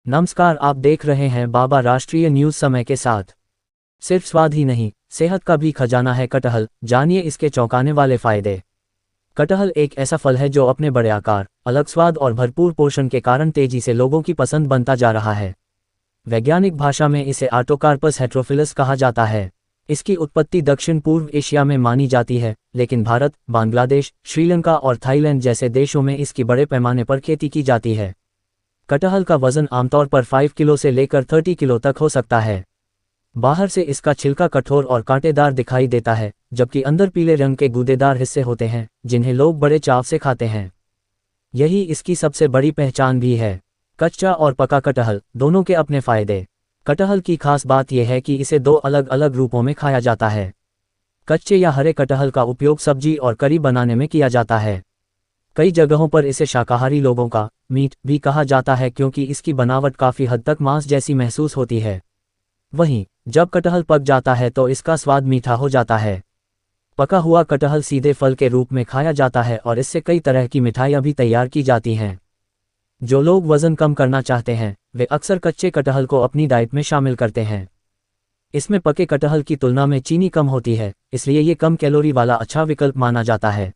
नमस्कार, आप देख रहे हैं बाबा राष्ट्रीय न्यूज समय के साथ। सिर्फ स्वाद ही नहीं, सेहत का भी खजाना है कटहल। जानिए इसके चौंकाने वाले फायदे। कटहल एक ऐसा फल है जो अपने बड़े आकार, अलग स्वाद और भरपूर पोषण के कारण तेजी से लोगों की पसंद बनता जा रहा है। वैज्ञानिक भाषा में इसे आटोकार्पस हेट्रोफिलस कहा जाता है। इसकी उत्पत्ति दक्षिण पूर्व एशिया में मानी जाती है, लेकिन भारत, बांग्लादेश, श्रीलंका और थाईलैंड जैसे देशों में इसकी बड़े पैमाने पर खेती की जाती है। कटहल का वजन आमतौर पर 5 किलो से लेकर 30 किलो तक हो सकता है। बाहर से इसका छिलका कठोर और कांटेदार दिखाई देता है, जबकि अंदर पीले रंग के गूदेदार हिस्से होते हैं, जिन्हें लोग बड़े चाव से खाते हैं। यही इसकी सबसे बड़ी पहचान भी है। कच्चा और पका कटहल, दोनों के अपने फायदे। कटहल की खास बात यह है कि इसे दो अलग अलग रूपों में खाया जाता है। कच्चे या हरे कटहल का उपयोग सब्जी और करी बनाने में किया जाता है। कई जगहों पर इसे शाकाहारी लोगों का मीट भी कहा जाता है, क्योंकि इसकी बनावट काफ़ी हद तक मांस जैसी महसूस होती है। वहीं जब कटहल पक जाता है तो इसका स्वाद मीठा हो जाता है। पका हुआ कटहल सीधे फल के रूप में खाया जाता है और इससे कई तरह की मिठाइयाँ भी तैयार की जाती हैं। जो लोग वज़न कम करना चाहते हैं, वे अक्सर कच्चे कटहल को अपनी डाइट में शामिल करते हैं। इसमें पके कटहल की तुलना में चीनी कम होती है, इसलिए ये कम कैलोरी वाला अच्छा विकल्प माना जाता है।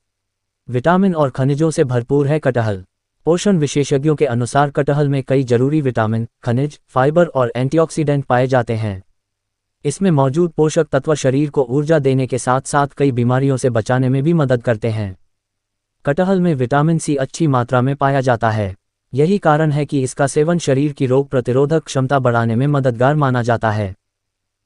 विटामिन और खनिजों से भरपूर है कटहल। पोषण विशेषज्ञों के अनुसार कटहल में कई जरूरी विटामिन, खनिज, फाइबर और एंटीऑक्सीडेंट पाए जाते हैं। इसमें मौजूद पोषक तत्व शरीर को ऊर्जा देने के साथ साथ कई बीमारियों से बचाने में भी मदद करते हैं। कटहल में विटामिन सी अच्छी मात्रा में पाया जाता है। यही कारण है कि इसका सेवन शरीर की रोग प्रतिरोधक क्षमता बढ़ाने में मददगार माना जाता है।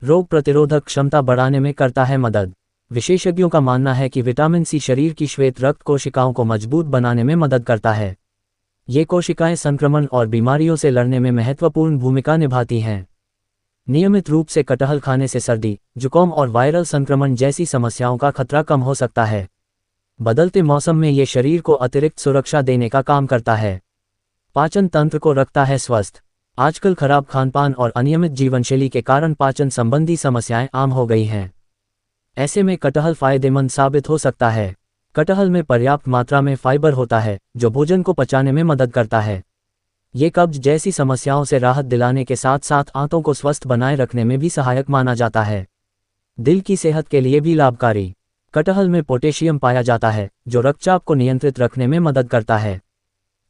रोग प्रतिरोधक क्षमता बढ़ाने में करता है मदद। विशेषज्ञों का मानना है कि विटामिन सी शरीर की श्वेत रक्त कोशिकाओं को मजबूत बनाने में मदद करता है। ये कोशिकाएं संक्रमण और बीमारियों से लड़ने में महत्वपूर्ण भूमिका निभाती हैं। नियमित रूप से कटहल खाने से सर्दी, जुकाम और वायरल संक्रमण जैसी समस्याओं का खतरा कम हो सकता है। बदलते मौसम में ये शरीर को अतिरिक्त सुरक्षा देने का काम करता है। पाचन तंत्र को रखता है स्वस्थ। आजकल खराब खानपान और अनियमित जीवनशैली के कारण पाचन संबंधी समस्याएं आम हो गई हैं। ऐसे में कटहल फायदेमंद साबित हो सकता है। कटहल में पर्याप्त मात्रा में फाइबर होता है, जो भोजन को पचाने में मदद करता है। ये कब्ज जैसी समस्याओं से राहत दिलाने के साथ साथ आंतों को स्वस्थ बनाए रखने में भी सहायक माना जाता है। दिल की सेहत के लिए भी लाभकारी। कटहल में पोटेशियम पाया जाता है, जो रक्तचाप को नियंत्रित रखने में मदद करता है।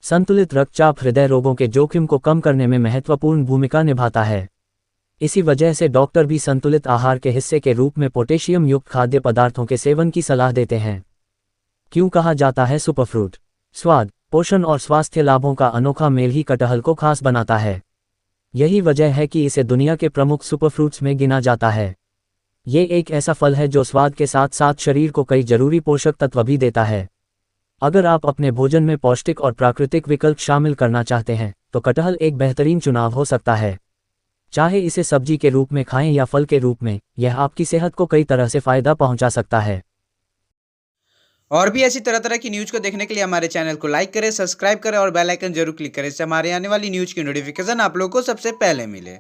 संतुलित रक्तचाप हृदय रोगों के जोखिम को कम करने में महत्वपूर्ण भूमिका निभाता है। इसी वजह से डॉक्टर भी संतुलित आहार के हिस्से के रूप में पोटेशियम युक्त खाद्य पदार्थों के सेवन की सलाह देते हैं। क्यों कहा जाता है सुपरफ्रूट? स्वाद, पोषण और स्वास्थ्य लाभों का अनोखा मेल ही कटहल को खास बनाता है। यही वजह है कि इसे दुनिया के प्रमुख सुपरफ्रूट्स में गिना जाता है। ये एक ऐसा फल है जो स्वाद के साथ साथ शरीर को कई जरूरी पोषक तत्व भी देता है। अगर आप अपने भोजन में पौष्टिक और प्राकृतिक विकल्प शामिल करना चाहते हैं, तो कटहल एक बेहतरीन चुनाव हो सकता है। चाहे इसे सब्जी के रूप में खाएं या फल के रूप में, यह आपकी सेहत को कई तरह से फायदा पहुंचा सकता है। और भी ऐसी तरह तरह की न्यूज़ को देखने के लिए हमारे चैनल को लाइक करें, सब्सक्राइब करें और बेल आइकन जरूर क्लिक करें। इससे हमारे आने वाली न्यूज़ की नोटिफिकेशन आप लोगों को सबसे पहले मिले।